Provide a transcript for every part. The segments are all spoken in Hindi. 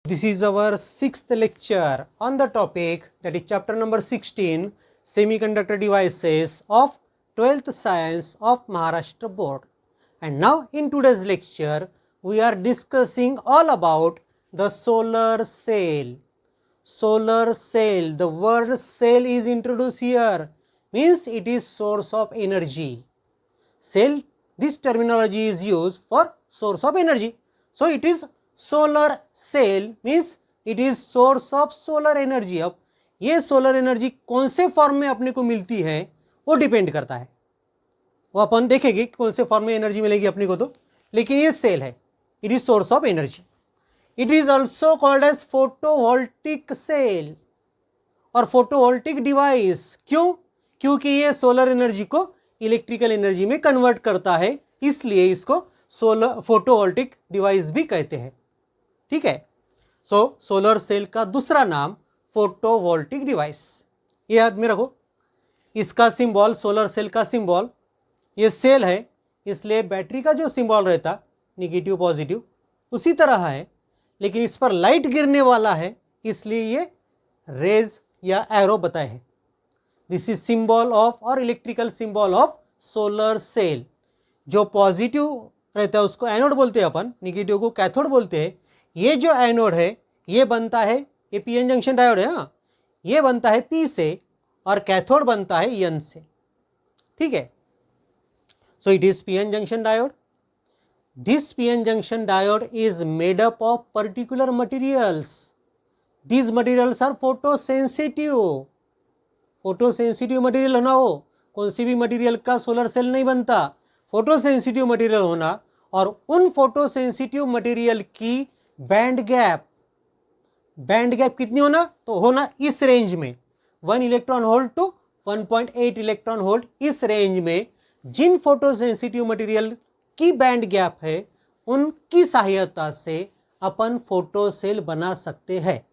This is our sixth lecture on the topic, that is chapter number 16, Semiconductor Devices of 12th Science of Maharashtra Board. And now in today's lecture, we are discussing all about the solar cell. Solar cell, the word cell is introduced here, means it is source of energy. Cell, this terminology is used for source of energy. So it is solar cell means it is source of solar energy. अब ये सोलर एनर्जी कौन से फॉर्म में अपने को मिलती है वो डिपेंड करता है, वो अपन देखेंगे कौन से फॉर्म में एनर्जी मिलेगी अपने को, तो लेकिन ये सेल है, it is source of energy. It is also called as photovoltaic cell और फोटोवोल्टिक डिवाइस. क्यों? क्योंकि ये सोलर एनर्जी को इलेक्ट्रिकल एनर्जी में कन्वर्ट करता है, इसलिए इसको सोलर फोटोवोल्टिक डिवाइस भी कहते हैं. ठीक है. सो सोलर सेल का दूसरा नाम फोटोवोल्टिक डिवाइस, ये याद में रखो. इसका सिंबल, सोलर सेल का सिंबल, ये सेल है, इसलिए बैटरी का जो सिंबल रहता निगेटिव पॉजिटिव उसी तरह है, लेकिन इस पर लाइट गिरने वाला है इसलिए ये रेज या एरो बताए हैं. दिस इज सिंबल ऑफ और electrical symbol of solar cell. जो पॉजिटिव रहता है उसको एनोड बोलते हैं अपन, निगेटिव को कैथोड बोलते हैं. ये जो एनोड है ये बनता है, ये पी एन जंक्शन डायोड है, हाँ, ये बनता है पी से और कैथोड बनता है एन से. ठीक है. So it is P N junction diode. This P N junction diode is made up of particular materials. These materials are photosensitive. Photosensitive material होना हो, कौन सी भी मटेरियल का सोलर सेल नहीं बनता, फोटोसेंसिटिव मटेरियल होना, और उन फोटोसेंसिटिव मटेरियल की बैंड गैप कितनी होना, तो होना इस रेंज में 1 electron volt to 1.8 electron volt. इस रेंज में जिन फोटोसेंसिटिव मटेरियल की बैंड गैप है उनकी सहायता से अपन फोटो सेल बना सकते हैं.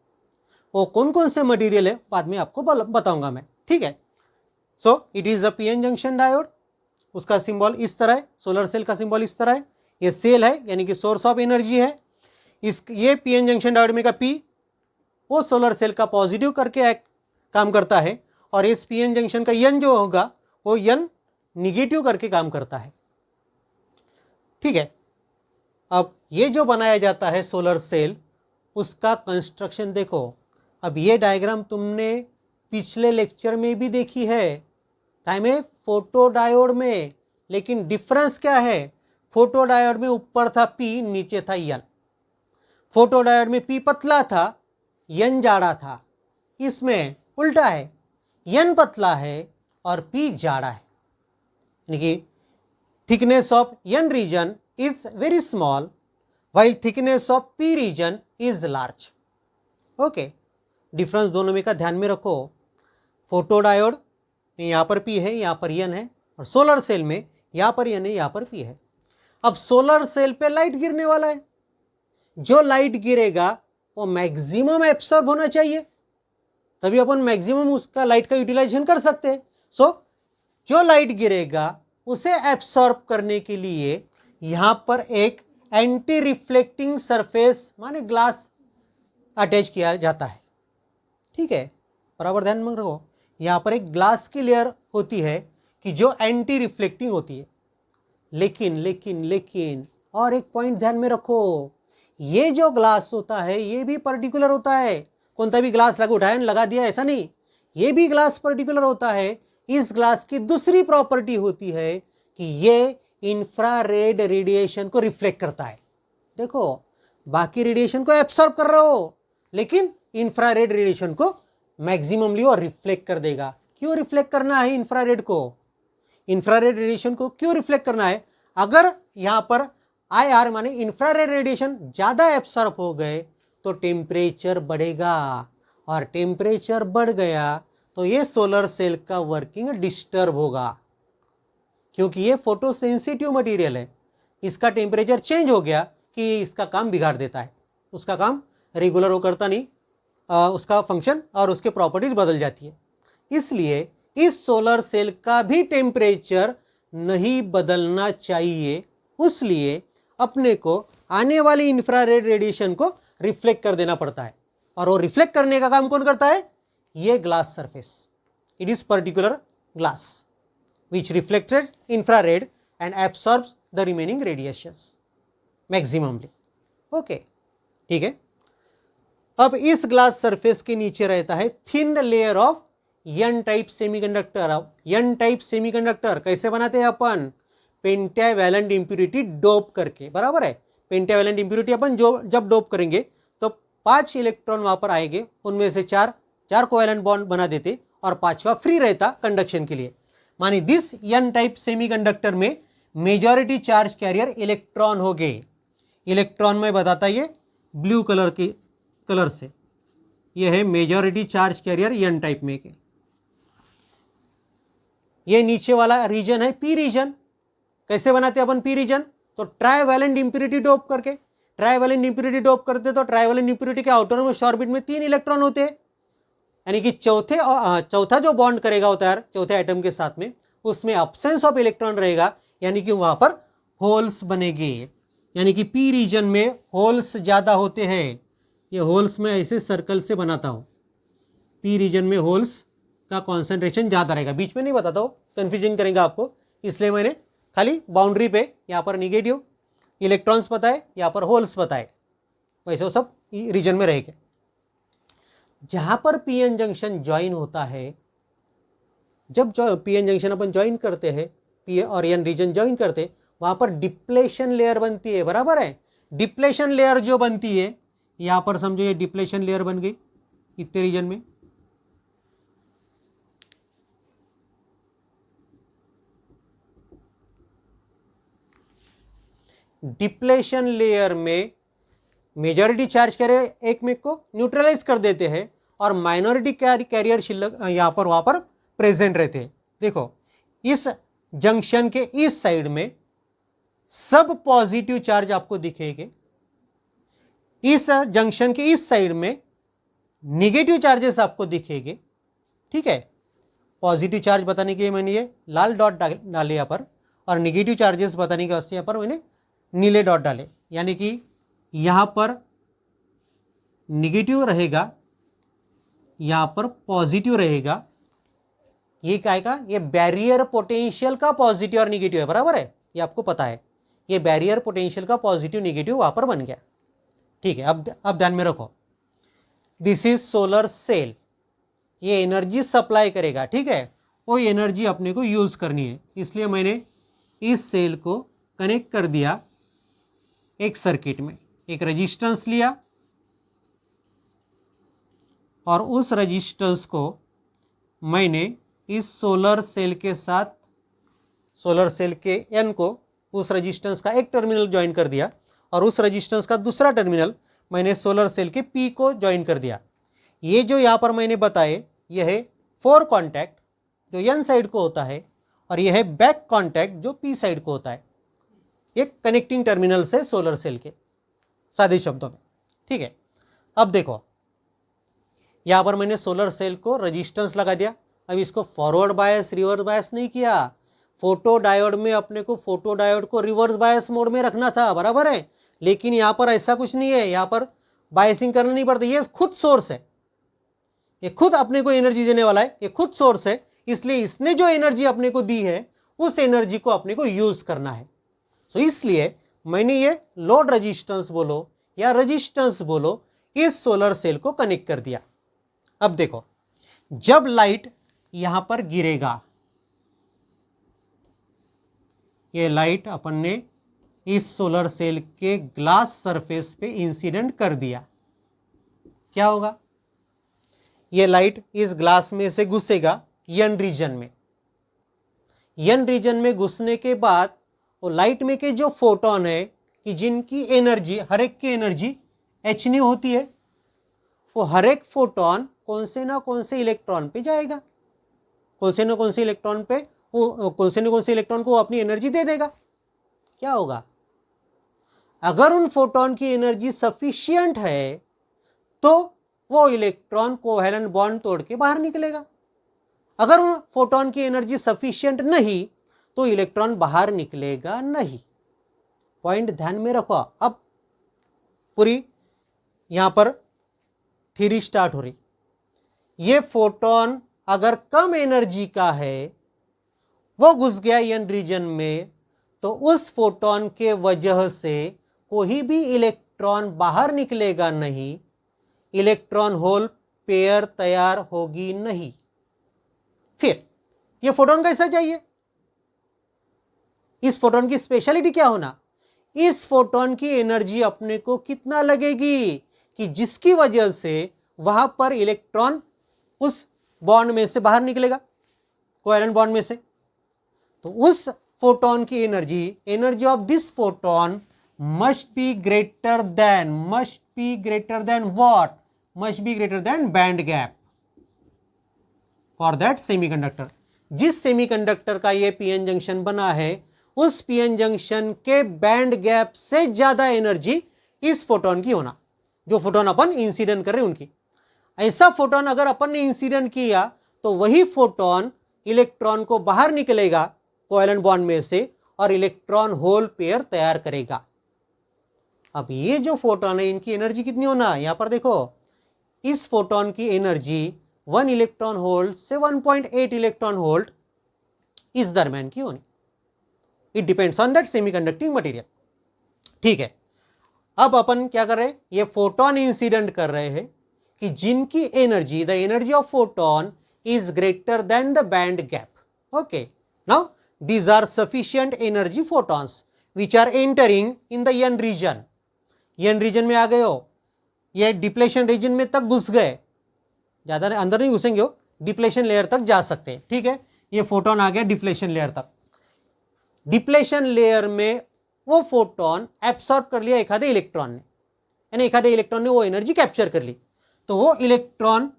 वो कौन कौन से मटेरियल है बाद में आपको बताऊंगा मैं. ठीक है. So it is a P N junction diode. उसका सिंबल इस तरह है, सोलर सेल का सिंबल इस तरह है. ये सेल है यानी कि सोर्स ऑफ एनर्जी है. ये पी एन जंक्शन डायोड में का पी वो सोलर सेल का पॉजिटिव करके काम करता है, और इस पी एन जंक्शन का एन जो होगा वो एन निगेटिव करके काम करता है. ठीक है. अब ये जो बनाया जाता है सोलर सेल, उसका कंस्ट्रक्शन देखो. अब ये डायग्राम तुमने पिछले लेक्चर में भी देखी है, टाइम है फोटो डायोड में, लेकिन डिफरेंस क्या है, फोटो डायोड में ऊपर था पी, नीचे था एन. फोटो डायोड में पी पतला था, एन जाड़ा था. इसमें उल्टा है, एन पतला है और पी जाड़ा है. यानी कि thickness of N region is very small while thickness of P region is large. Okay. Difference दोनों में का ध्यान में रखो. फोटो डायोड में यहाँ पर पी है, यहाँ पर एन है, और सोलर सेल में यहाँ पर एन है, यहाँ पर पी है. अब सोलर सेल पे लाइट गिरने वाला है. जो लाइट गिरेगा वो मैक्सिमम एब्सॉर्ब होना चाहिए, तभी अपन मैक्सिमम उसका लाइट का यूटिलाइजेशन कर सकते हैं. सो जो लाइट गिरेगा उसे एब्सॉर्ब करने के लिए यहाँ पर एक एंटी रिफ्लेक्टिंग सरफेस माने ग्लास अटैच किया जाता है. ठीक है. बराबर ध्यान में रखो. यहाँ पर एक ग्लास की लेयर होती है कि जो एंटी रिफ्लेक्टिंग होती है. लेकिन और एक पॉइंट ध्यान में रखो, ये जो ग्लास होता है ये भी पर्टिकुलर होता है. कौन सा भी ग्लास उठाया लगा दिया ऐसा नहीं, ये भी ग्लास पर्टिकुलर होता है. इस ग्लास की दूसरी प्रॉपर्टी होती है कि ये इंफ्रारेड रेडिएशन को रिफ्लेक्ट करता है. देखो, बाकी रेडिएशन को एब्सॉर्ब कर रहा हो, लेकिन इंफ्रारेड रेडिएशन को मैक्सिममली और रिफ्लेक्ट कर देगा. क्यों रिफ्लेक्ट करना है इंफ्रारेड को? इंफ्रारेड रेडिएशन को क्यों रिफ्लेक्ट करना है? अगर यहाँ पर IR माने इंफ्रारेड रेडिएशन ज़्यादा एब्सॉर्ब हो गए तो टेम्परेचर बढ़ेगा, और टेम्परेचर बढ़ गया तो ये सोलर सेल का वर्किंग डिस्टर्ब होगा, क्योंकि ये फोटोसेंसिटिव मटेरियल है. इसका टेम्परेचर चेंज हो गया कि इसका काम बिगाड़ देता है, उसका काम रेगुलर वो करता नहीं, उसका फंक्शन और उसके प्रॉपर्टीज बदल जाती है. इसलिए इस सोलर सेल का भी टेम्परेचर नहीं बदलना चाहिए, उसलिए अपने को आने वाली इंफ्रारेड रेडिएशन को रिफ्लेक्ट कर देना पड़ता है, और वो रिफ्लेक्ट करने का काम कौन करता है? ये glass surface, it is particular glass which reflected infrared and absorbs the remaining radiations maximumly. Okay, ठीक है। अब इस ग्लास सरफेस के नीचे रहता है thin layer of N type semiconductor. अब एन टाइप सेमीकंडक्टर कैसे बनाते हैं अपन? पेंटावैलेंट इंप्यूरिटी डोप करके, बराबर है। पेंटावैलेंट इंप्यूरिटी अपन जो जब डोप करेंगे तो 5 इलेक्ट्रॉन वहां पर आएंगे, उनमें से चार कोवैलेंट बॉन्ड बना देते और 5वां फ्री रहता कंडक्शन के लिए। मानी दिस एन टाइप सेमीकंडक्टर में मेजॉरिटी चार्ज कैरियर इलेक्ट्रॉन हो गए। इलेक्ट्रॉन में बताता ये ब्लू कलर से, ये है majority charge carrier N type में के। ये नीचे वाला रीजन है पी रीजन। कैसे बनाते हैं अपन पी रीजन? तो ट्राइवैलेंट इंप्यूरिटी डोप करके। ट्राइवैलेंट इंप्यूरिटी डोप करते तो ट्राइवैलेंट इंप्यूरिटी के आउटर मोस्ट ऑर्बिट में 3 इलेक्ट्रॉन होते हैं, यानी कि चौथा जो बॉन्ड करेगा होता है चौथे एटम के साथ में, उसमें अब्सेंस ऑफ इलेक्ट्रॉन रहेगा, यानी कि वहां पर होल्स बनेंगे। यानी कि पी रीजन में होल्स ज्यादा होते हैं। ये होल्स में ऐसे सर्कल से बनाता हूं। पी रीजन में होल्स का कॉन्सेंट्रेशन ज्यादा रहेगा। बीच में नहीं बताता हूं, कंफ्यूजिंग करेगा आपको, इसलिए मैंने खाली बाउंड्री पे यहाँ पर निगेटिव इलेक्ट्रॉन्स बताए, यहाँ पर होल्स बताए, वैसे वो सब रीजन में रहेंगे। जहां पर पीएन जंक्शन ज्वाइन होता है, जब पीएन जंक्शन अपन ज्वाइन करते हैं, पी और एन रीजन ज्वाइन करते, वहां पर डिप्लेशन लेयर बनती है, बराबर है। डिप्लेशन लेयर जो बनती है, यहां पर समझो ये डिप्लेशन लेयर बन गई इतने रीजन में। डिप्लेशन लेयर में मेजॉरिटी चार्ज कैरियर एक में को न्यूट्रलाइज कर देते हैं और माइनॉरिटी कैरियर यहां पर वहां पर प्रेजेंट रहते हैं। देखो, इस जंक्शन के इस साइड में सब पॉजिटिव चार्ज आपको दिखेंगे, इस जंक्शन के इस साइड में निगेटिव चार्जेस आपको दिखेंगे, ठीक है। पॉजिटिव चार्ज बताने के लिए मैंने ये लाल डॉट डाले यहाँ पर, और निगेटिव चार्जेस बताने के वास्ते यहाँ पर मैंने नीले डॉट डाले, यानी कि यहां पर निगेटिव रहेगा, यहां पर पॉजिटिव रहेगा। ये क्या का? ये बैरियर पोटेंशियल का पॉजिटिव और निगेटिव है, बराबर है, ये आपको पता है। ये बैरियर पोटेंशियल का पॉजिटिव निगेटिव वहां पर बन गया, ठीक है। अब ध्यान में रखो, दिस इज सोलर सेल, ये एनर्जी सप्लाई करेगा, ठीक है। वो एनर्जी अपने को यूज करनी है, इसलिए मैंने इस सेल को कनेक्ट कर दिया एक सर्किट में, एक रेजिस्टेंस लिया और उस रेजिस्टेंस को मैंने इस सोलर सेल के साथ, सोलर सेल के एन को उस रेजिस्टेंस का एक टर्मिनल ज्वाइन कर दिया और उस रेजिस्टेंस का दूसरा टर्मिनल मैंने सोलर सेल के पी को ज्वाइन कर दिया। ये जो यहाँ पर मैंने बताए, यह है 4 कॉन्टैक्ट जो एन साइड को होता है, और यह है बैक कॉन्टैक्ट जो पी साइड को होता है। ये कनेक्टिंग टर्मिनल से सोलर सेल के, सादे शब्दों में, ठीक है। अब देखो, यहां पर मैंने सोलर सेल को रेजिस्टेंस लगा दिया। अब इसको फॉरवर्ड बायस रिवर्स बायस नहीं किया। फोटो डायोड में अपने को फोटो डायोड को रिवर्स बायस मोड में रखना था, बराबर है, लेकिन यहां पर ऐसा कुछ नहीं है। यहां पर बायसिंग करना नहीं पड़ता, ये खुद सोर्स है, ये खुद अपने को एनर्जी देने वाला है, ये खुद सोर्स है। इसलिए इसने जो एनर्जी अपने को दी है, उस एनर्जी को अपने को यूज करना है। तो इसलिए मैंने ये लोड रेजिस्टेंस बोलो या रेजिस्टेंस बोलो, इस सोलर सेल को कनेक्ट कर दिया। अब देखो, जब लाइट यहां पर गिरेगा, ये लाइट अपन ने इस सोलर सेल के ग्लास सरफेस पे इंसिडेंट कर दिया, क्या होगा? ये लाइट इस ग्लास में से घुसेगा एन रीजन में। एन रीजन में घुसने के बाद वो लाइट में के जो फोटोन है, कि जिनकी एनर्जी, हर एक की एनर्जी h न्यू होती है, वो हर एक फोटोन कौन से ना कौन से इलेक्ट्रॉन पे जाएगा, कौन से ना कौन से इलेक्ट्रॉन पे, वो कौन से ना कौन से इलेक्ट्रॉन को वो अपनी एनर्जी दे देगा। क्या होगा? अगर उन फोटोन की एनर्जी सफिशियंट है तो वो इलेक्ट्रॉन कोवैलेंट बॉन्ड तोड़ के बाहर निकलेगा। अगर उन फोटोन की एनर्जी सफिशियंट नहीं तो इलेक्ट्रॉन बाहर निकलेगा नहीं। पॉइंट ध्यान में रखो। अब पूरी यहां पर थ्योरी स्टार्ट हो रही। ये फोटोन अगर कम एनर्जी का है, वो घुस गया एन रीजन में, तो उस फोटोन के वजह से कोई भी इलेक्ट्रॉन बाहर निकलेगा नहीं, इलेक्ट्रॉन होल पेयर तैयार होगी नहीं। फिर ये फोटोन कैसा चाहिए? इस फोटोन की स्पेशलिटी क्या होना? इस फोटोन की एनर्जी अपने को कितना लगेगी कि जिसकी वजह से वहां पर इलेक्ट्रॉन उस बॉन्ड में से बाहर निकलेगा, कोवेलेंट बॉन्ड में से। तो उस फोटोन की energy of this photon must be greater than what? Must be greater than band gap for that semiconductor। जिस सेमीकंडक्टर का ये पीएन जंक्शन बना है, उस पीएन जंक्शन के बैंड गैप से ज्यादा एनर्जी इस फोटोन की होना, जो फोटोन अपन इंसिडेंट कर रहे हैं उनकी। ऐसा फोटोन अगर अपन ने इंसिडेंट किया तो वही फोटोन इलेक्ट्रॉन को बाहर निकलेगा कोवेलेंट बॉन्ड में से और इलेक्ट्रॉन होल पेयर तैयार करेगा। अब ये जो फोटोन है, इनकी एनर्जी कितनी होना? यहां पर देखो, इस फोटोन की एनर्जी 1 इलेक्ट्रॉन वोल्ट से 1.8 इलेक्ट्रॉन वोल्ट इस दरम्यान की होनी। It depends on that semiconducting material. ठीक है, अब अपन क्या कर रहे हैं? ये फोटोन इंसिडेंट कर रहे हैं कि जिनकी energy, the energy of photon is greater than the band gap. Okay, now these are sufficient energy photons which are entering in the n region। n region में आ गए हो, ये डिप्लेशन रीजन में तक घुस गए, ज्यादा अंदर नहीं घुसेंगे हो, डिप्लेशन लेयर तक जा सकते हैं। ठीक है, ये फोटोन आ गया डिप्लेशन लेयर तक। डिप्लेशन लेयर में वो फोटोन एब्सॉर्ब कर लिया एखादे इलेक्ट्रॉन ने, यानी एखादे इलेक्ट्रॉन ने वो एनर्जी कैप्चर कर ली, तो वो इलेक्ट्रॉन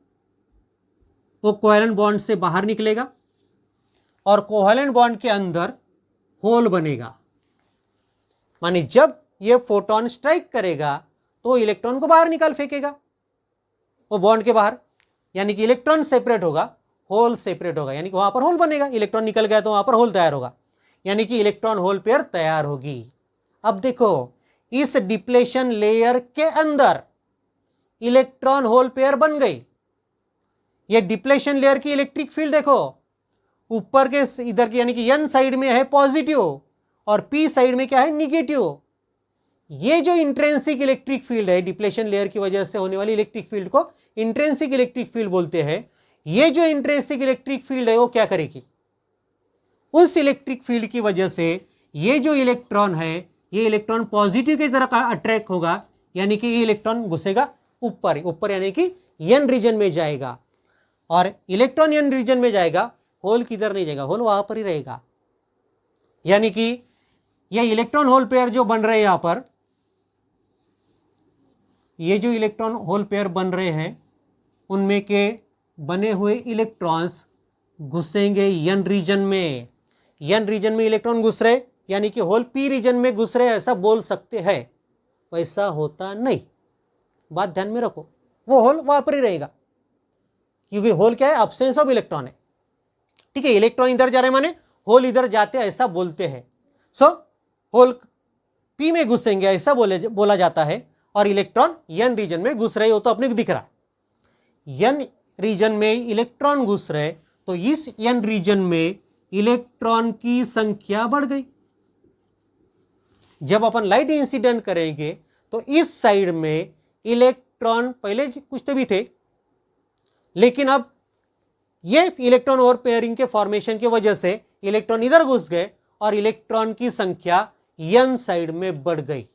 वो कोवेलेंट बॉन्ड से बाहर निकलेगा और कोवेलेंट बॉन्ड के अंदर होल बनेगा। माने जब ये फोटोन स्ट्राइक करेगा तो इलेक्ट्रॉन को बाहर निकाल फेंकेगा वो बॉन्ड के बाहर, यानी कि इलेक्ट्रॉन सेपरेट होगा, होल सेपरेट होगा, यानी कि वहां पर होल बनेगा। इलेक्ट्रॉन निकल गया तो वहां पर होल तैयार होगा, यानी कि इलेक्ट्रॉन होल पेयर तैयार होगी। अब देखो, इस डिप्लेशन लेयर के अंदर इलेक्ट्रॉन होल पेयर बन गई। ये डिप्लेशन लेयर की इलेक्ट्रिक फील्ड देखो, ऊपर के इधर की यानी कि एन साइड में है पॉजिटिव और पी साइड में क्या है? निगेटिव। ये जो इंट्रिंसिक इलेक्ट्रिक फील्ड है, डिप्लेशन लेयर की वजह से होने वाली इलेक्ट्रिक फील्ड को इंट्रिंसिक इलेक्ट्रिक फील्ड बोलते हैं। ये जो इंट्रिंसिक इलेक्ट्रिक फील्ड है वो क्या करेगी? उस इलेक्ट्रिक फील्ड की वजह से ये जो इलेक्ट्रॉन है, ये इलेक्ट्रॉन पॉजिटिव की तरफ अट्रैक्ट होगा, यानी कि ये इलेक्ट्रॉन घुसेगा ऊपर, ऊपर यानी कि एन रीजन में जाएगा, और इलेक्ट्रॉन एन रीजन में जाएगा, होल किधर नहीं जाएगा, होल वहां पर ही रहेगा। यानी कि ये इलेक्ट्रॉन होल पेयर जो बन रहे हैं यहां पर, ये जो इलेक्ट्रॉन होल पेयर बन रहे हैं, उनमें के बने हुए इलेक्ट्रॉन्स घुसेंगे एन रीजन में। एन रीजन में इलेक्ट्रॉन घुस रहे, यानी कि होल पी रीजन में घुस रहे, ऐसा बोल सकते हैं। वैसा होता नहीं, बात ध्यान में रखो, वो होल वहां पर ही रहेगा, क्योंकि होल क्या है? अब्सेंस ऑफ इलेक्ट्रॉन है। ठीक है, इलेक्ट्रॉन इधर जा रहे माने होल इधर जाते, ऐसा बोलते हैं। सो होल पी में घुसेंगे ऐसा बोला जाता है, और इलेक्ट्रॉन एन रीजन में घुस रहे हो तो अपने को दिख रहा है। एन रीजन में इलेक्ट्रॉन घुस रहे, तो इस एन रीजन में इलेक्ट्रॉन की संख्या बढ़ गई। जब अपन लाइट इंसिडेंट करेंगे तो इस साइड में इलेक्ट्रॉन पहले कुछ तो भी थे, लेकिन अब ये इलेक्ट्रॉन और पेयरिंग के फॉर्मेशन की वजह से इलेक्ट्रॉन इधर घुस गए और इलेक्ट्रॉन की संख्या एन साइड में बढ़ गई।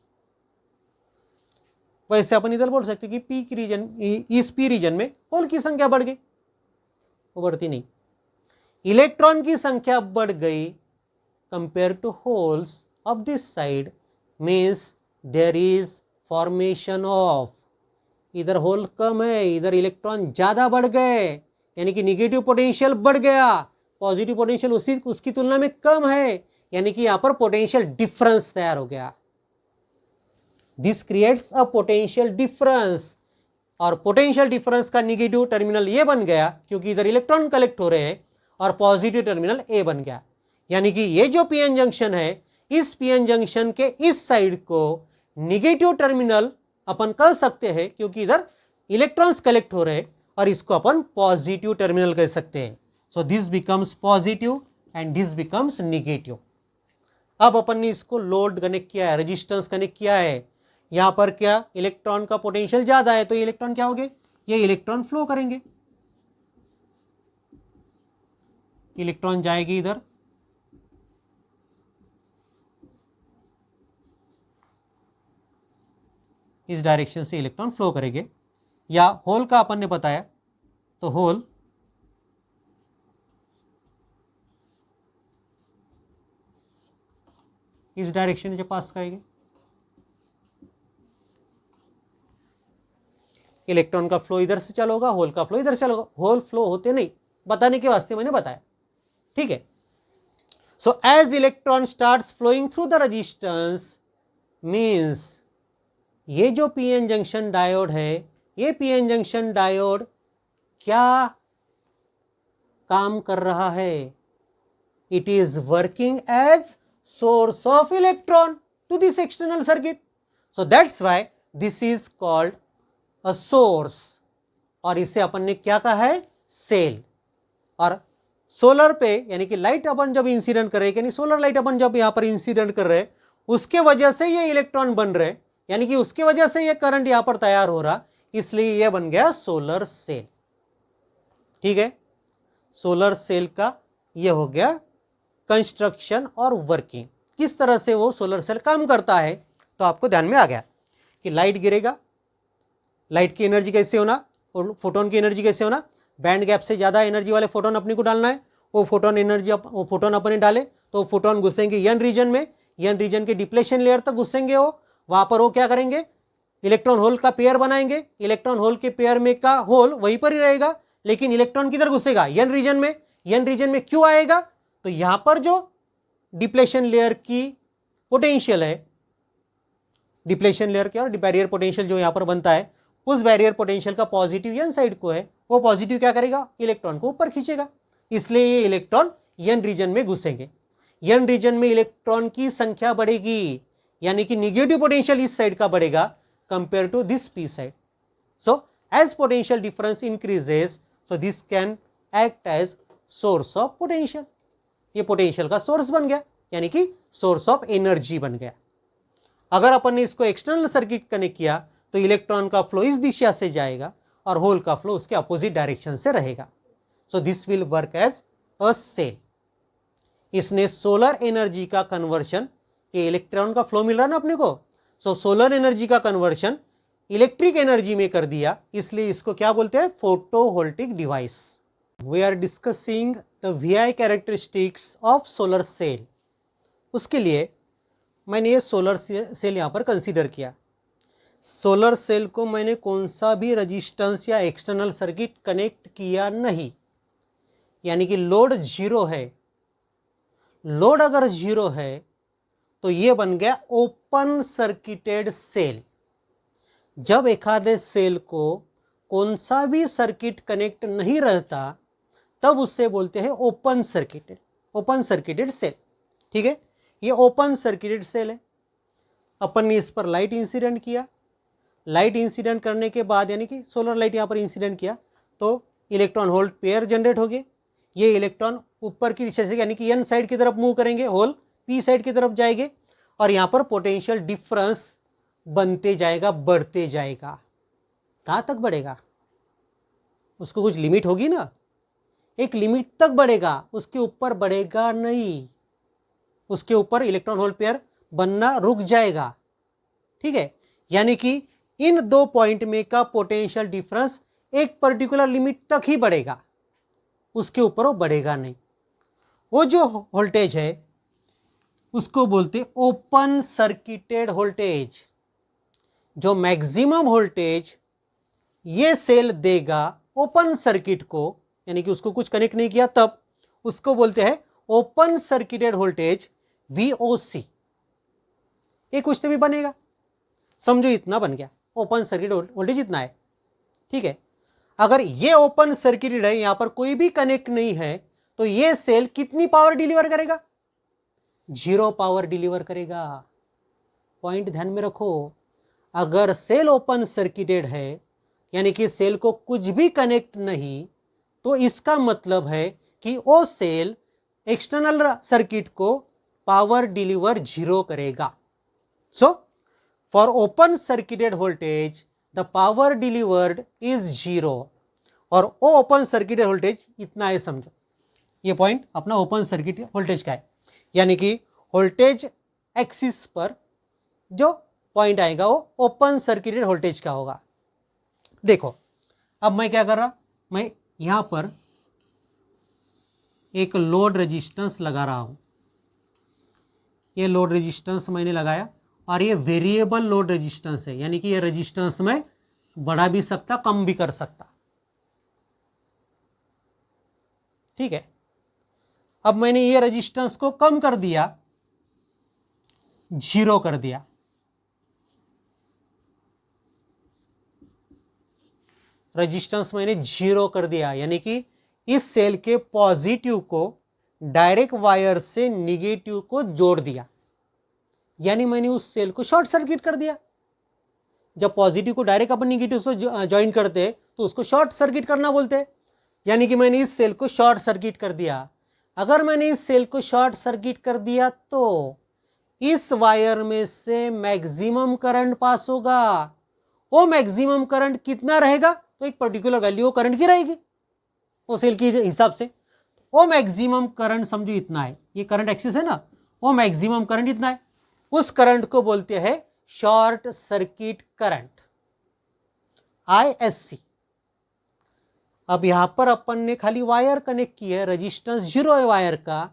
वैसे अपन इधर बोल सकते कि पी की रीजन, इस पी रीजन में होल की संख्या बढ़ गई, वो बढ़ती नहीं, इलेक्ट्रॉन की संख्या बढ़ गई compare to holes of this side, means there is formation of, इधर होल कम है, इधर इलेक्ट्रॉन ज्यादा बढ़ गए, यानी कि निगेटिव पोटेंशियल बढ़ गया, पॉजिटिव पोटेंशियल उसकी तुलना में कम है, यानी कि यहां पर पोटेंशियल डिफरेंस तैयार हो गया। This creates a potential difference, और पोटेंशियल डिफरेंस का निगेटिव टर्मिनल ये बन गया क्योंकि इधर इलेक्ट्रॉन कलेक्ट हो रहे हैं, और पॉजिटिव टर्मिनल ए बन गया। यानी कि ये जो पीएन जंक्शन है, इस पीएन जंक्शन के इस साइड को निगेटिव टर्मिनल अपन कर सकते हैं क्योंकि इधर इलेक्ट्रॉन्स कलेक्ट हो रहे हैं और इसको अपन पॉजिटिव टर्मिनल कह सकते हैं. So this becomes positive and this becomes negative. अब अपन ने इसको लोड कनेक्ट किया है, रेजिस्टेंस कनेक्ट किया है. यहां पर क्या इलेक्ट्रॉन का पोटेंशियल ज्यादा है तो ये इलेक्ट्रॉन क्या होंगे, ये इलेक्ट्रॉन फ्लो करेंगे. इलेक्ट्रॉन जाएगी इधर, इस डायरेक्शन से इलेक्ट्रॉन फ्लो करेंगे. या होल का अपन ने बताया तो होल इस डायरेक्शन से पास करेंगे. इलेक्ट्रॉन का फ्लो इधर से चालू होगा, होल का फ्लो इधर से चालू होगा. होल फ्लो होते नहीं, बताने के वास्ते मैंने बताया. ठीक है. So as electron starts flowing through the resistance means ये जो पीएन जंक्शन डायोड है, ये पीएन जंक्शन डायोड क्या काम कर रहा है, it is working as source of electron to this external circuit. So that's why this is called a source. और इसे अपन ने क्या कहा है, सेल. और सोलर पे यानी कि लाइट अपन जब इंसिडेंट कर रहे हैं, यानी सोलर लाइट अपन जब यहां पर इंसिडेंट कर रहे हैं, उसके वजह से ये इलेक्ट्रॉन बन रहे, यानी कि उसके वजह से ये करंट यहां पर तैयार हो रहा, इसलिए ये बन गया सोलर सेल. ठीक है. सोलर सेल का ये हो गया कंस्ट्रक्शन और वर्किंग. किस तरह से वो सोलर सेल काम करता है तो आपको ध्यान में आ गया कि लाइट गिरेगा, लाइट की एनर्जी कैसे होना और फोटोन की एनर्जी कैसे होना, बैंड गैप से ज़्यादा एनर्जी वाले फोटोन अपने को डालना है. वो फोटोन एनर्जी वो फोटोन अपने डाले तो फोटोन घुसेंगे यन रीजन में, यन रीजन के डिप्लेशन लेयर तक घुसेंगे. वो वहाँ पर वो क्या करेंगे, इलेक्ट्रॉन होल का पेयर बनाएंगे. इलेक्ट्रॉन होल के पेयर में का होल वहीं पर ही रहेगा, लेकिन इलेक्ट्रॉन किधर घुसेगा, यन रीजन में. यन रीजन में क्यों आएगा, तो यहां पर जो डिप्लेशन लेयर की पोटेंशियल है, डिप्लेशन लेयर क्या और बैरियर पोटेंशियल जो यहां पर बनता है, उस बैरियर पोटेंशियल का पॉजिटिव यन साइड को है, वो पॉजिटिव क्या करेगा, इलेक्ट्रॉन को ऊपर खींचेगा. इसलिए ये इलेक्ट्रॉन यन रीजन में घुसेंगे. यन रीजन में इलेक्ट्रॉन की संख्या बढ़ेगी, यानी कि निगेटिव पोटेंशियल इस साइड का बढ़ेगा compare to this P side. So as potential difference increases, so this can act as source of potential. ये पोटेंशियल का सोर्स बन गया, यानी कि सोर्स ऑफ एनर्जी बन गया. अगर अपन ने इसको एक्सटर्नल सर्किट कनेक्ट किया तो इलेक्ट्रॉन का फ्लो इस दिशा से जाएगा और होल का फ्लो उसके अपोजिट डायरेक्शन से रहेगा. So this will work as a cell. इसने सोलर एनर्जी का कन्वर्शन, ये इलेक्ट्रॉन का फ्लो मिल रहा ना अपने को, सो सोलर एनर्जी का कन्वर्शन इलेक्ट्रिक एनर्जी में कर दिया, इसलिए इसको क्या बोलते हैं, photovoltaic device. We are discussing the VI characteristics of solar cell. उसके लिए मैंने ये सोलर सेल यहाँ पर कंसीडर किया. सोलर सेल को मैंने कौन सा भी रजिस्टेंस या एक्सटर्नल सर्किट कनेक्ट किया नहीं, यानी कि लोड जीरो है. लोड अगर जीरो है तो ये बन गया ओपन सर्किटेड सेल. जब एखादे सेल को कौन सा भी सर्किट कनेक्ट नहीं रहता तब उससे बोलते हैं ओपन सर्किटेड सेल. ठीक है. ये ओपन सर्किटेड सेल है. अपन ने इस पर लाइट इंसिडेंट किया, लाइट इंसिडेंट करने के बाद यानी कि सोलर लाइट यहाँ पर इंसिडेंट किया तो इलेक्ट्रॉन होल पेयर जनरेट हो गए. ये इलेक्ट्रॉन ऊपर की दिशा से यानी कि एन साइड की तरफ मूव करेंगे, होल पी साइड की तरफ जाएंगे और यहाँ पर पोटेंशियल डिफरेंस बनते जाएगा, बढ़ते जाएगा. कहाँ तक बढ़ेगा, उसको कुछ लिमिट होगी ना, एक लिमिट तक बढ़ेगा, उसके ऊपर बढ़ेगा नहीं. उसके ऊपर इलेक्ट्रॉन होल पेयर बनना रुक जाएगा. ठीक है. यानी कि इन दो पॉइंट में का पोटेंशियल डिफरेंस एक पर्टिकुलर लिमिट तक ही बढ़ेगा, उसके ऊपर वो बढ़ेगा नहीं. वो जो वोल्टेज है उसको बोलते ओपन सर्किटेड वोल्टेज. जो मैक्सिमम वोल्टेज ये सेल देगा ओपन सर्किट को, यानी कि उसको कुछ कनेक्ट नहीं किया तब, उसको बोलते हैं ओपन सर्किटेड वोल्टेज VOC. ये कुछ तो भी बनेगा, समझो इतना बन गया, ओपन सर्किट वोल्टेज इतना है. ठीक है. अगर ये ओपन सर्किटेड है, यहां पर कोई भी कनेक्ट नहीं है, तो ये सेल कितनी पावर डिलीवर करेगा, 0 पावर डिलीवर करेगा. पॉइंट ध्यान में रखो. अगर सेल ओपन सर्किटेड है यानी कि सेल को कुछ भी कनेक्ट नहीं, तो इसका मतलब है कि वो सेल एक्सटर्नल सर्किट को पावर डिलीवर जीरो करेगा। So for open circuited voltage the power delivered is zero, और वो ओपन सर्किटेड वोल्टेज इतना है, समझो ये पॉइंट अपना ओपन सर्किट वोल्टेज का है, यानी कि वोल्टेज एक्सिस पर जो पॉइंट आएगा वो ओपन सर्किटेड वोल्टेज का होगा। देखो अब मैं क्या कर रहा, मैं यहां पर एक लोड रेजिस्टेंस लगा रहा हूं। ये लोड रेजिस्टेंस मैंने लगाया और ये वेरिएबल लोड रेजिस्टेंस है, यानी कि ये रेजिस्टेंस मैं बढ़ा भी सकता कम भी कर सकता। ठीक है, अब मैंने ये रेजिस्टेंस को कम कर दिया, जीरो कर दिया। रेजिस्टेंस मैंने जीरो कर दिया, यानी कि इस सेल के पॉजिटिव को डायरेक्ट वायर से निगेटिव को जोड़ दिया, यानी मैंने उस सेल को शॉर्ट सर्किट कर दिया। जब पॉजिटिव को डायरेक्ट अपन निगेटिव से ज्वाइन करते हैं तो उसको शॉर्ट सर्किट करना बोलते हैं, यानी कि मैंने इस सेल को शॉर्ट सर्किट कर दिया। अगर मैंने इस सेल को शॉर्ट सर्किट कर दिया तो इस वायर में से मैक्सिमम करंट पास होगा। वो मैक्सिमम करंट कितना रहेगा, तो एक पर्टिकुलर वैल्यू वो करंट की रहेगी वो सेल के हिसाब से। वो मैक्सिमम करंट समझो इतना है, ये करंट एक्सिस है ना, वो मैक्सिमम करंट इतना है, उस करंट को बोलते हैं शॉर्ट सर्किट करंट, ISC। अब यहां पर अपन ने खाली वायर कनेक्ट किया है, रेजिस्टेंस जीरो है वायर का।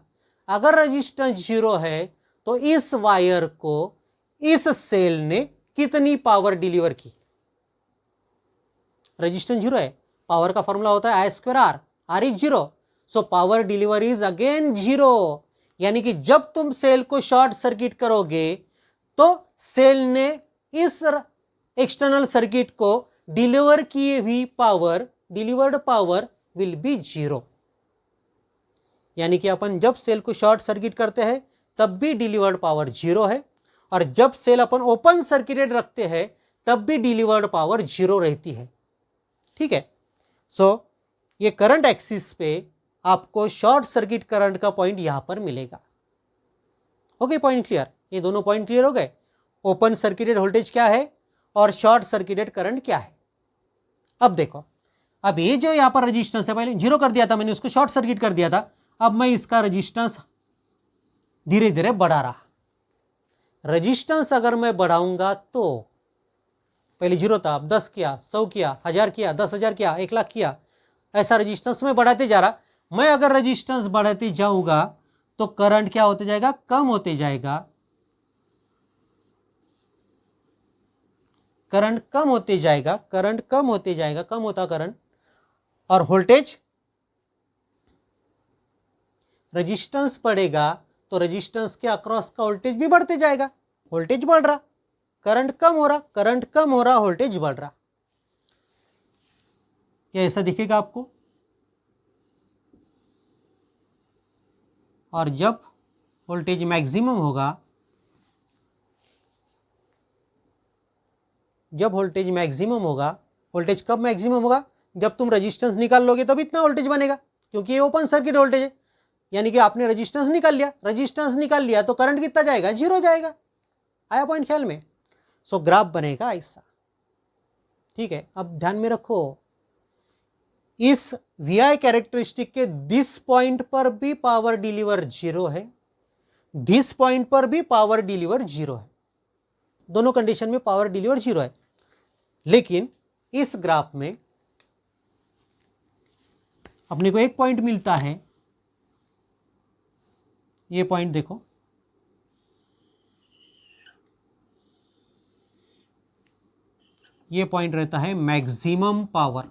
अगर रेजिस्टेंस जीरो है तो इस वायर को इस सेल ने कितनी पावर डिलीवर की, रेजिस्टेंस जीरो है, पावर का फॉर्मूला होता है I²R, R is zero, so power delivery is again zero. यानी कि जब तुम सेल को शॉर्ट सर्किट करोगे तो सेल ने इस एक्सटर्नल सर्किट को डिलीवर की हुई power, delivered power will be zero. यानी कि अपन जब सेल को शॉर्ट सर्किट करते हैं तब भी डिलीवर्ड पावर जीरो है, और जब सेल अपन ओपन सर्किटेड रखते हैं तब भी डिलीवर्ड पावर जीरो रहती है। ठीक है, सो ये करंट एक्सिस पे आपको शॉर्ट सर्किट करंट का पॉइंट यहां पर मिलेगा। ओके, पॉइंट क्लियर, ये दोनों पॉइंट क्लियर हो गए। ओपन सर्किटेड वोल्टेज क्या है और शॉर्ट सर्किटेड करंट क्या है। अब देखो, अब ये जो यहां पर रेजिस्टेंस है, पहले जीरो कर दिया था मैंने, उसको शॉर्ट सर्किट कर दिया था। अब मैं इसका रेजिस्टेंस धीरे धीरे बढ़ा रहा। रेजिस्टेंस अगर मैं बढ़ाऊंगा तो पहले जीरो था, अब 10 किया, 100 किया, 1000 किया, 10,000 किया, 1 लाख किया, ऐसा रेजिस्टेंस में बढ़ाते जा रहा। मैं अगर रेजिस्टेंस बढ़ाते जाऊंगा तो करंट क्या होते जाएगा, कम होते जाएगा, करंट कम होते जाएगा, करंट कम होते जाएगा, कम होता करंट, और वोल्टेज, रेजिस्टेंस बढ़ेगा तो रेजिस्टेंस के अक्रॉस का वोल्टेज भी बढ़ते जाएगा। वोल्टेज बढ़ रहा, करंट कम हो रहा, करंट कम हो रहा, वोल्टेज बढ़ रहा। ये ऐसा दिखेगा आपको। और जब वोल्टेज मैक्सिमम होगा, जब वोल्टेज मैक्सिमम होगा, वोल्टेज कब मैक्सिमम होगा, जब तुम रेजिस्टेंस निकाल लोगे तब इतना वोल्टेज बनेगा, क्योंकि ये ओपन सर्किट वोल्टेज है। यानी कि आपने रेजिस्टेंस निकाल लिया, रेजिस्टेंस निकाल लिया तो करंट कितना जाएगा, जीरो जाएगा। आया पॉइंट ख्याल में। सो ग्राफ बनेगा ऐसा। ठीक है, अब ध्यान में रखो, इस VI कैरेक्टरिस्टिक के दिस पॉइंट पर भी पावर डिलीवर जीरो है, दिस पॉइंट पर भी पावर डिलीवर जीरो है, दोनों कंडीशन में पावर डिलीवर जीरो है। लेकिन इस ग्राफ में अपने को एक पॉइंट मिलता है, ये पॉइंट देखो, ये पॉइंट रहता है मैक्सिमम पावर।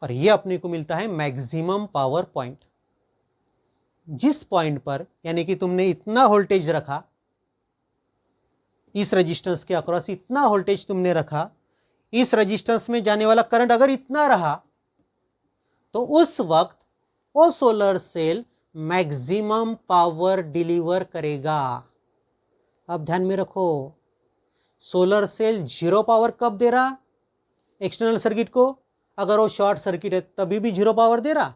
और ये अपने को मिलता है मैक्सिमम पावर पॉइंट। जिस पॉइंट पर यानी कि तुमने इतना वोल्टेज रखा, इस रेजिस्टेंस के अक्रॉस इतना वोल्टेज तुमने रखा, इस रेजिस्टेंस में जाने वाला करंट अगर इतना रहा, तो उस वक्त वो solar cell maximum power deliver करेगा। अब ध्यान में रखो, सोलर सेल 0 पावर कब दे रहा एक्सटर्नल सर्किट को? अगर वो शॉर्ट सर्किट है तभी भी 0 पावर दे रहा,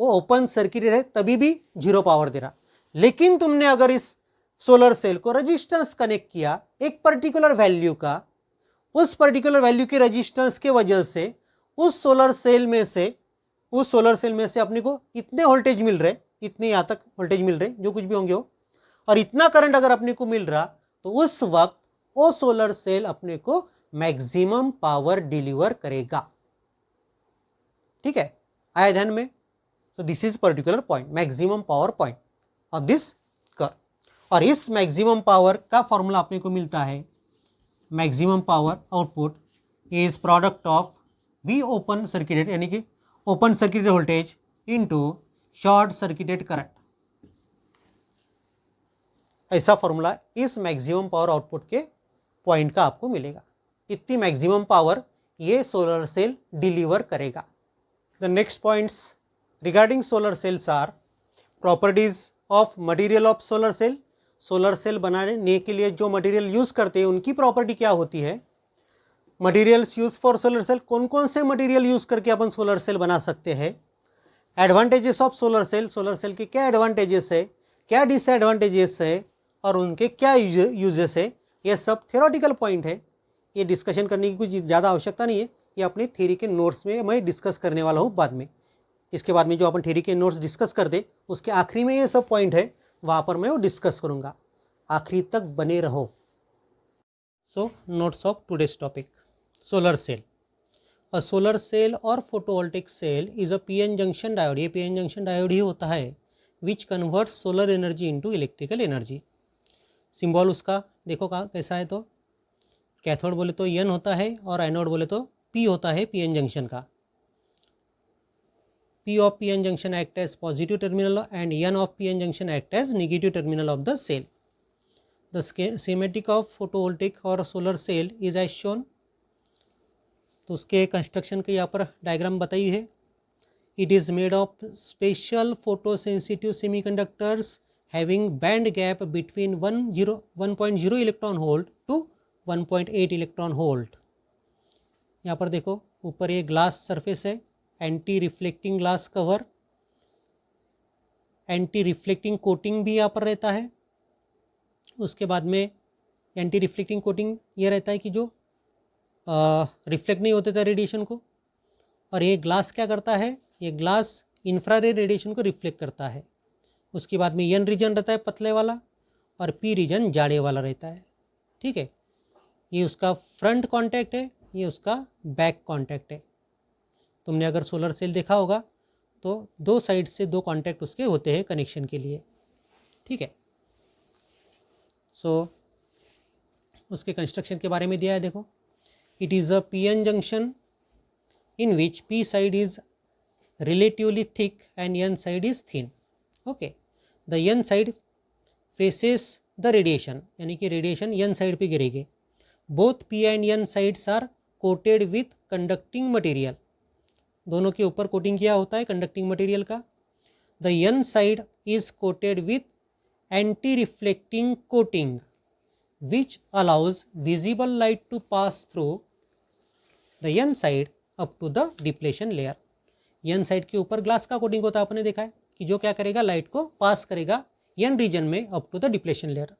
वो ओपन सर्किट है तभी भी 0 पावर दे रहा। लेकिन तुमने अगर इस सोलर सेल को रेजिस्टेंस कनेक्ट किया एक पर्टिकुलर वैल्यू का, उस पर्टिकुलर वैल्यू के रेजिस्टेंस के वजह से उस सोलर सेल में से अपने को इतने वोल्टेज मिल रहे, इतने यहाँ तक वोल्टेज मिल रहे, जो कुछ भी होंगे हो, और इतना करंट अगर अपने को मिल रहा, तो उस वक्त वो सोलर सेल अपने को मैक्सिमम पावर डिलीवर करेगा। ठीक है, आया ध्यान में? तो this is particular point, maximum power point of this curve. और इस मैक्सिमम पावर का फॉर्मूला अपने को मिलता है, maximum power output is product of V open circuited, यानी कि open circuited voltage into short circuited current. ऐसा फॉर्मूला इस मैक्सिमम पावर आउटपुट के पॉइंट का आपको मिलेगा। इतनी मैक्सिमम पावर ये सोलर सेल डिलीवर करेगा। The next points regarding solar cells are properties of material of solar cell. Solar cell बनाने के लिए जो मटेरियल यूज करते हैं उनकी प्रॉपर्टी क्या होती है? Materials use for solar cell, कौन कौन से मटेरियल यूज करके अपन सोलर सेल बना सकते हैं? Advantages of solar cell, solar cell के क्या एडवांटेजेस है, क्या डिसएडवांटेजेस है और उनके क्या यूजेस है, ये सब थ्योरेटिकल पॉइंट है। ये डिस्कशन करने की कुछ ज़्यादा आवश्यकता नहीं है, ये अपने थ्योरी के नोट्स में मैं डिस्कस करने वाला हूँ बाद में। इसके बाद में जो अपन थ्योरी के नोट्स डिस्कस कर दे उसके आखिरी में ये सब पॉइंट है, वहाँ पर मैं वो डिस्कस करूँगा। आखिरी तक बने रहो। So notes of today's topic, solar cell. A solar cell और photovoltaic cell is a PN junction diode, ये पीएन जंक्शन डायोड ही होता है, which converts solar energy into electrical energy. Symbol उसका देखो कैसा है, तो कैथोड बोले तो एन होता है और एनोड बोले तो पी होता है पीएन जंक्शन का। P of PN junction act as positive terminal and N of PN junction act as negative terminal of the cell. The schematic of photovoltaic or solar cell is as shown. तो उसके कंस्ट्रक्शन के यहाँ पर डायग्राम बताई है। It is made of special photosensitive semiconductors having band gap between 1.0 electron volt to 1.8 electron volt. यहाँ पर देखो ऊपर ये ग्लास सरफेस है, anti reflecting glass cover, anti reflecting coating भी यहाँ पर रहता है। उसके बाद में एंटी रिफ्लेक्टिंग कोटिंग ये रहता है कि जो रिफ्लेक्ट नहीं होते थे रेडिएशन को, और ये ग्लास क्या करता है, ये ग्लास इंफ्रारेड रेडिएशन को रिफ्लेक्ट करता है। उसके बाद में एन रीजन रहता है पतले वाला और पी रीजन जाड़े वाला रहता है। ठीक है, ये उसका फ्रंट कॉन्टैक्ट है, ये उसका बैक कॉन्टैक्ट है। तुमने अगर सोलर सेल देखा होगा तो दो साइड से दो कॉन्टैक्ट उसके होते हैं कनेक्शन के लिए। ठीक है, सो उसके कंस्ट्रक्शन के बारे में दिया है, देखो। It is a PN junction in which P side is relatively thick and N side is thin. Okay, the N side faces the radiation, यानी कि रेडिएशन एन साइड पे गिरेगी। Both P and N sides are coated with conducting material, दोनों के ऊपर कोटिंग किया होता है कंडक्टिंग मटेरियल का। The N side is coated with anti reflecting coating which allows visible light to pass through the N side up to the depletion layer. N side के ऊपर ग्लास का कोटिंग होता है, आपने देखा है कि जो क्या करेगा, लाइट को पास करेगा एन रीजन में up to the depletion layer.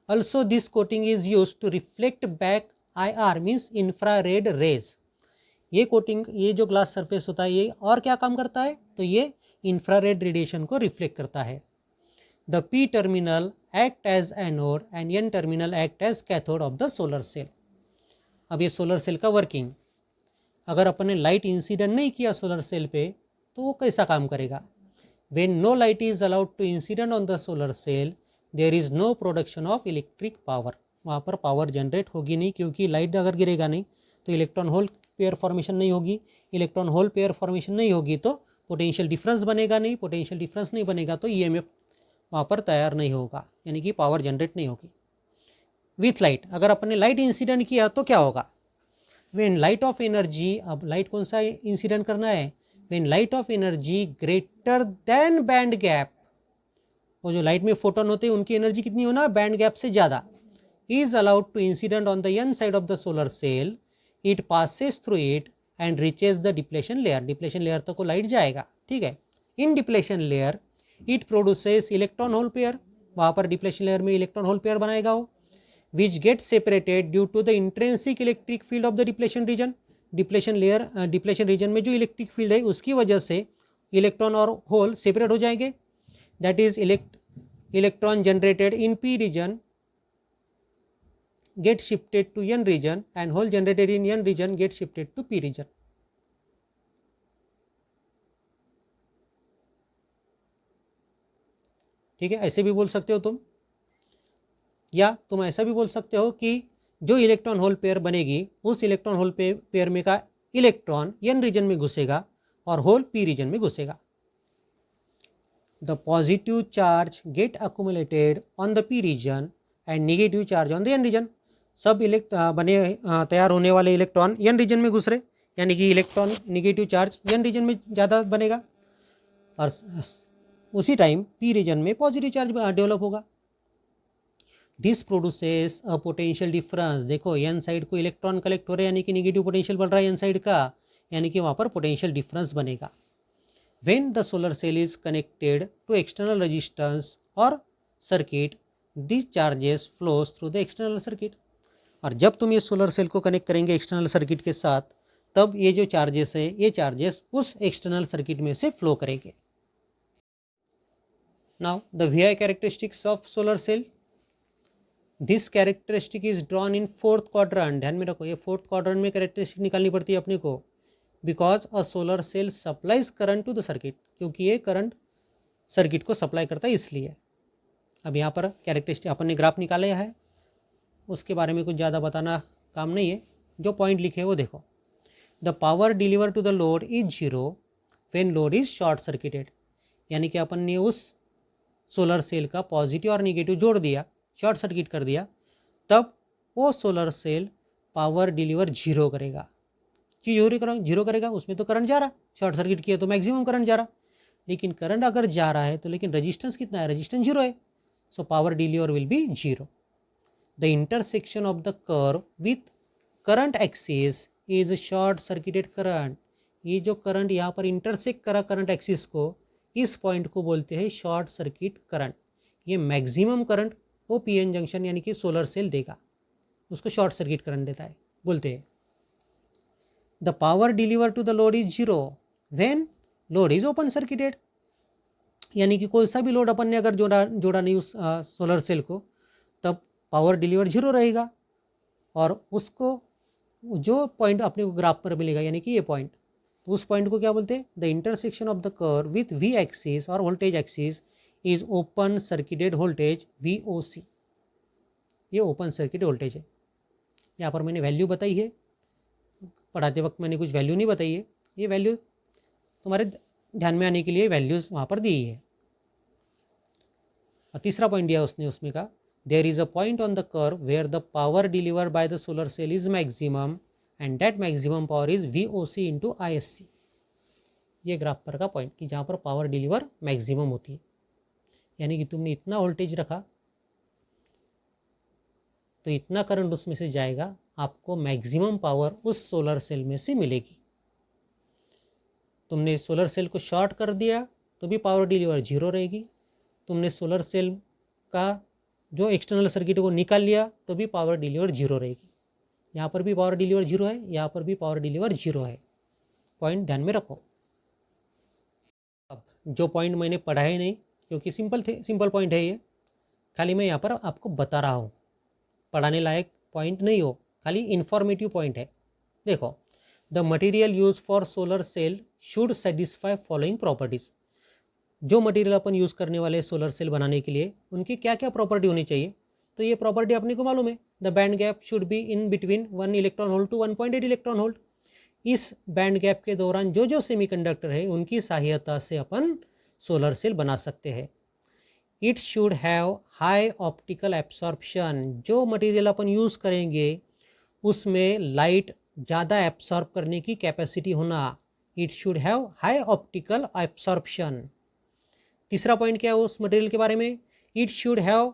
Also this coating is use to reflect back IR means infrared rays. ये कोटिंग, ये जो ग्लास सरफेस होता है, ये और क्या काम करता है, तो ये इंफ्रारेड रेडिएशन को रिफ्लेक्ट करता है। The P terminal act as anode and N terminal act as cathode of the solar cell. अब ये सोलर सेल का वर्किंग, अगर अपन ने लाइट इंसिडेंट नहीं किया सोलर सेल पे तो वो कैसा काम करेगा? When no light is allowed to incident on the solar cell there is no production of electric power. वहाँ पर पावर जनरेट होगी नहीं, क्योंकि लाइट अगर गिरेगा नहीं तो इलेक्ट्रॉन होल पेयर फॉर्मेशन नहीं होगी। इलेक्ट्रॉन होल पेयर फॉर्मेशन नहीं होगी तो पोटेंशियल डिफरेंस बनेगा नहीं, पोटेंशियल डिफरेंस नहीं बनेगा तो EMF वहाँ पर तैयार नहीं होगा, यानी कि पावर जनरेट नहीं होगी। विथ लाइट, अगर अपन ने लाइट इंसिडेंट किया तो क्या होगा? व्हेन लाइट ऑफ एनर्जी, अब लाइट कौन सा इंसिडेंट करना है? When light of energy greater than band gap और जो लाइट में फोटोन होते हैं उनकी एनर्जी कितनी होना, बैंड गैप से ज़्यादा। Is allowed to incident on the N side of the solar cell, it passes through it and reaches the depletion layer. Depletion layer तक को लाइट जाएगा, ठीक है। In depletion layer it produces electron hole pair, वहाँ पर डिप्लेशन लेयर में इलेक्ट्रॉन होल पेयर बनाएगा वो, which get separated due to the intrinsic electric field of the depletion region. Depletion layer depletion region में जो इलेक्ट्रिक फील्ड है उसकी वजह से इलेक्ट्रॉन और होल सेपरेट हो जाएंगे। That is electron generated in P region get shifted to n region and hole generated in n region get shifted to p region. ठीक है, ऐसे भी बोल सकते हो तुम, या तुम ऐसा भी बोल सकते हो कि जो इलेक्ट्रॉन होल पेयर बनेगी उस इलेक्ट्रॉन होल पेयर में का इलेक्ट्रॉन n रीजन में घुसेगा और होल p रीजन में घुसेगा। The positive charge get accumulated on the p region and negative charge on the n region. सब तैयार होने वाले इलेक्ट्रॉन n रीजन में घुस रहे, यानी कि electron negative charge n region में ज़्यादा बनेगा और उसी टाइम p रीजन में पॉजिटिव चार्ज डेवलप होगा। This produces a potential difference. देखो n साइड को इलेक्ट्रॉन कलेक्ट हो रहे हैं, यानी कि नेगेटिव पोटेंशियल बढ़ रहा है n साइड का, यानी कि वहाँ पर पोटेंशियल डिफरेंस बनेगा। When the solar cell is connected to external resistance और circuit, this charges flows through the external circuit. और जब तुम ये सोलर सेल को कनेक्ट करेंगे एक्सटर्नल सर्किट के साथ, तब ये जो चार्जेस है ये चार्जेस उस एक्सटर्नल सर्किट में से फ्लो करेंगे। Now the VI characteristics of solar cell. This characteristic is drawn in fourth quadrant. ध्यान में रखो, ये फोर्थ क्वाड्रेंट में कैरेक्टरिस्टिक निकालनी पड़ती है अपने को, because a solar cell supplies current to the circuit, क्योंकि ये करंट सर्किट को सप्लाई करता है इसलिए। अब यहाँ पर कैरेक्टरिस्टिक अपन ने ग्राफ निकाला है, उसके बारे में कुछ ज़्यादा बताना काम नहीं है, जो पॉइंट लिखे हैं वो देखो। The power deliver to the load is zero when load is short circuited, यानी कि अपन ने उस सोलर सेल का पॉजिटिव और निगेटिव जोड़ दिया, शॉर्ट सर्किट कर दिया, तब वो solar cell power deliver zero करेगा। जीरो करेगा, उसमें तो करंट जा रहा, शॉर्ट सर्किट किया तो मैक्सिमम करंट जा रहा, लेकिन करंट अगर जा रहा है तो लेकिन रजिस्टेंस कितना है, रजिस्टेंस जीरो है, so power deliver will be zero. The intersection of the curve with current axis is short circuited current। ये जो करंट यहाँ पर इंटरसेक्ट करा करंट एक्सिस को, इस पॉइंट को बोलते हैं शॉर्ट सर्किट करंट। ये मैक्सिमम करंट वो पीएन जंक्शन यानी कि सोलर सेल देगा, उसको शॉर्ट सर्किट करंट देता है बोलते हैं। The power deliver to the load is zero when load is open circuited, यानी कि कोई सा भी लोड अपन ने अगर जोड़ा नहीं उस सोलर सेल को, तब पावर डिलीवर जीरो रहेगा। और उसको जो पॉइंट अपने को ग्राफ पर मिलेगा, यानी कि ये पॉइंट, तो उस पॉइंट को क्या बोलते हैं, the intersection of the curve with V axis और voltage axis is open circuited voltage VOC। ये ओपन सर्किट वोल्टेज है। यहाँ पर मैंने वैल्यू बताई है, पढ़ाते वक्त मैंने कुछ वैल्यू नहीं बताई है, ये वैल्यू तुम्हारे ध्यान में आने के लिए वैल्यूज वहाँ पर दी है। और तीसरा पॉइंट दिया उसने उसमें का, there is a point on the curve where the power delivered by the solar cell is maximum and that maximum power is VOC into ISC। ये ग्राफ पर का पॉइंट कि जहाँ पर पावर डिलीवर मैक्सिमम होती है, यानी कि तुमने इतना वोल्टेज रखा तो इतना करंट उसमें से जाएगा, आपको मैक्सिमम पावर उस सोलर सेल में से मिलेगी। तुमने सोलर सेल को शॉर्ट कर दिया तो भी पावर डिलीवर जीरो रहेगी, तुमने सोलर सेल का जो एक्सटर्नल सर्किट को निकाल लिया तो भी पावर डिलीवर जीरो रहेगी। यहाँ पर भी पावर डिलीवर जीरो है, यहाँ पर भी पावर डिलीवर जीरो है। पॉइंट ध्यान में रखो। अब जो पॉइंट मैंने पढ़ाए नहीं, क्योंकि सिंपल पॉइंट है ये, खाली मैं यहाँ पर आपको बता रहा हूँ, पढ़ाने लायक पॉइंट नहीं हो, खाली इन्फॉर्मेटिव पॉइंट है। देखो, the material use for solar cell should satisfy following properties. जो मटेरियल अपन यूज़ करने वाले सोलर सेल बनाने के लिए उनकी क्या क्या प्रॉपर्टी होनी चाहिए, तो ये प्रॉपर्टी अपने को मालूम है। The band gap should be in between 1 electron volt to 1.8 electron volt. इस बैंड गैप के दौरान जो जो सेमीकंडक्टर है उनकी सहायता से अपन सोलर सेल बना सकते हैं। It should have high optical absorption. जो मटेरियल अपन यूज़ करेंगे उसमें लाइट ज़्यादा एब्सॉर्ब करने की कैपेसिटी होना। It should have high optical absorption. तीसरा पॉइंट क्या है उस मटेरियल के बारे में, it should have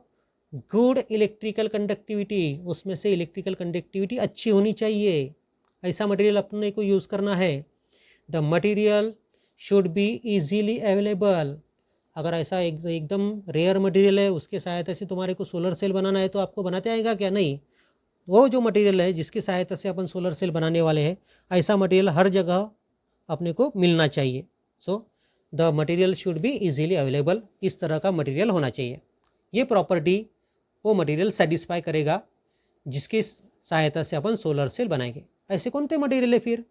good electrical conductivity, उसमें से इलेक्ट्रिकल कंडक्टिविटी अच्छी होनी चाहिए, ऐसा मटेरियल अपने को यूज़ करना है। The material should be easily available, अगर ऐसा एकदम रेयर मटेरियल है उसके सहायता से तुम्हारे को सोलर सेल बनाना है तो आपको बनाते आएगा क्या? नहीं। वो जो मटेरियल है जिसकी सहायता से अपन सोलर सेल बनाने वाले हैं, ऐसा मटेरियल हर जगह अपने को मिलना चाहिए। So the material should be easily available, इस तरह का मटेरियल होना चाहिए। ये प्रॉपर्टी वो मटेरियल सेटिस्फाई करेगा जिसकी सहायता से अपन सोलर सेल बनाएंगे। ऐसे कौन से मटेरियल है फिर?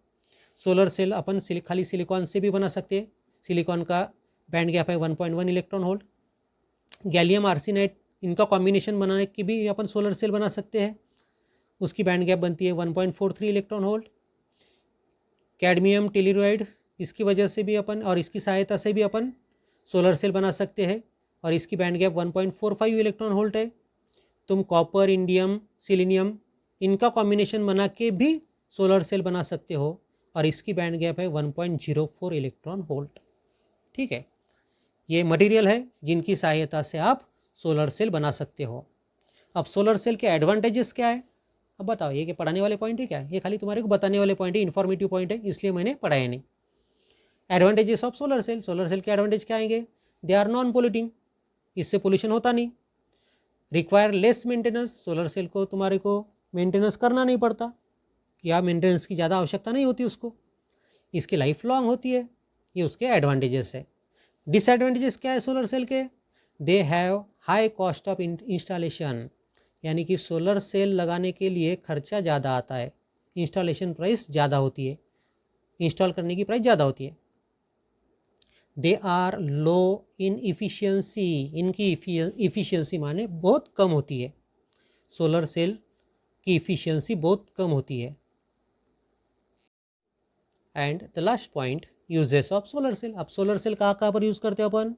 सोलर सेल अपन खाली सिलिकॉन से भी बना सकते हैं, सिलिकॉन का बैंड गैप है 1.1 इलेक्ट्रॉन वोल्ट। गैलियम आर्सेनाइड, इनका कॉम्बिनेशन बनाने की भी अपन सोलर सेल बना सकते हैं, उसकी बैंड गैप बनती है 1.43 इलेक्ट्रॉन वोल्ट। कैडमियम टेलुराइड, इसकी वजह से भी अपन और इसकी सहायता से भी अपन सोलर सेल बना सकते हैं और इसकी बैंड गैप 1.45 इलेक्ट्रॉन वोल्ट है। तुम कॉपर, इंडियम, सिलीनियम, इनका कॉम्बिनेशन बना के भी सोलर सेल बना सकते हो और इसकी बैंड गैप है 1.04 इलेक्ट्रॉन वोल्ट। ठीक है, ये मटेरियल है जिनकी सहायता से आप सोलर सेल बना सकते हो। अब सोलर सेल के एडवांटेजेस क्या है? अब बताओ, ये पढ़ाने वाले पॉइंट है क्या? ये खाली तुम्हारे को बताने वाले पॉइंट है, इन्फॉर्मेटिव पॉइंट है, इसलिए मैंने पढ़ाया नहीं। Advantages of solar cell, solar cell के एडवांटेज क्या आएंगे? दे आर नॉन पोल्यूटिंग, इससे पोल्यूशन होता नहीं। Require less maintenance, solar cell को तुम्हारे को मेंटेनेंस करना नहीं पड़ता या मेंटेनेंस की ज़्यादा आवश्यकता नहीं होती उसको, इसकी लाइफ लॉन्ग होती है। ये उसके एडवांटेजेस है। डिसएडवांटेजेस क्या है सोलर सेल के? They have high cost of installation, यानी कि सोलर सेल लगाने के लिए खर्चा ज़्यादा आता है, इंस्टॉलेशन प्राइस ज़्यादा होती है, इंस्टॉल करने की प्राइस ज़्यादा होती है। They are low in efficiency, इनकी इफ़िशियंसी माने बहुत कम होती है, सोलर सेल की इफ़िशियंसी बहुत कम होती है। And the last point, uses of solar cell. अब सोलर सेल कहाँ पर यूज़ करते हैं अपन?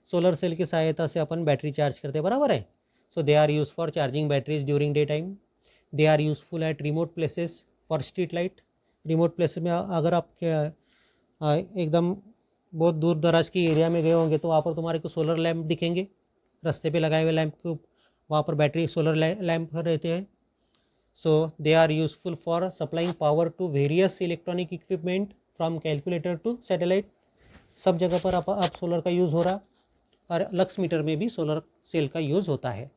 सोलर सेल की सहायता से अपन बैटरी चार्ज करते हैं, बराबर है। So they are used for charging batteries during day time. They are useful at remote places for street light. Remote place में अगर आप एकदम बहुत दूर दराज की एरिया में गए होंगे तो वहाँ पर तुम्हारे को सोलर लैंप दिखेंगे, रास्ते पे लगाए हुए लैंप को, वहाँ पर बैटरी सोलर लैंप रहते हैं। So they are useful for supplying power to various electronic equipment from calculator to satellite. सब जगह पर आप सोलर का यूज़ हो रहा, और लक्स मीटर में भी सोलर सेल का यूज़ होता है।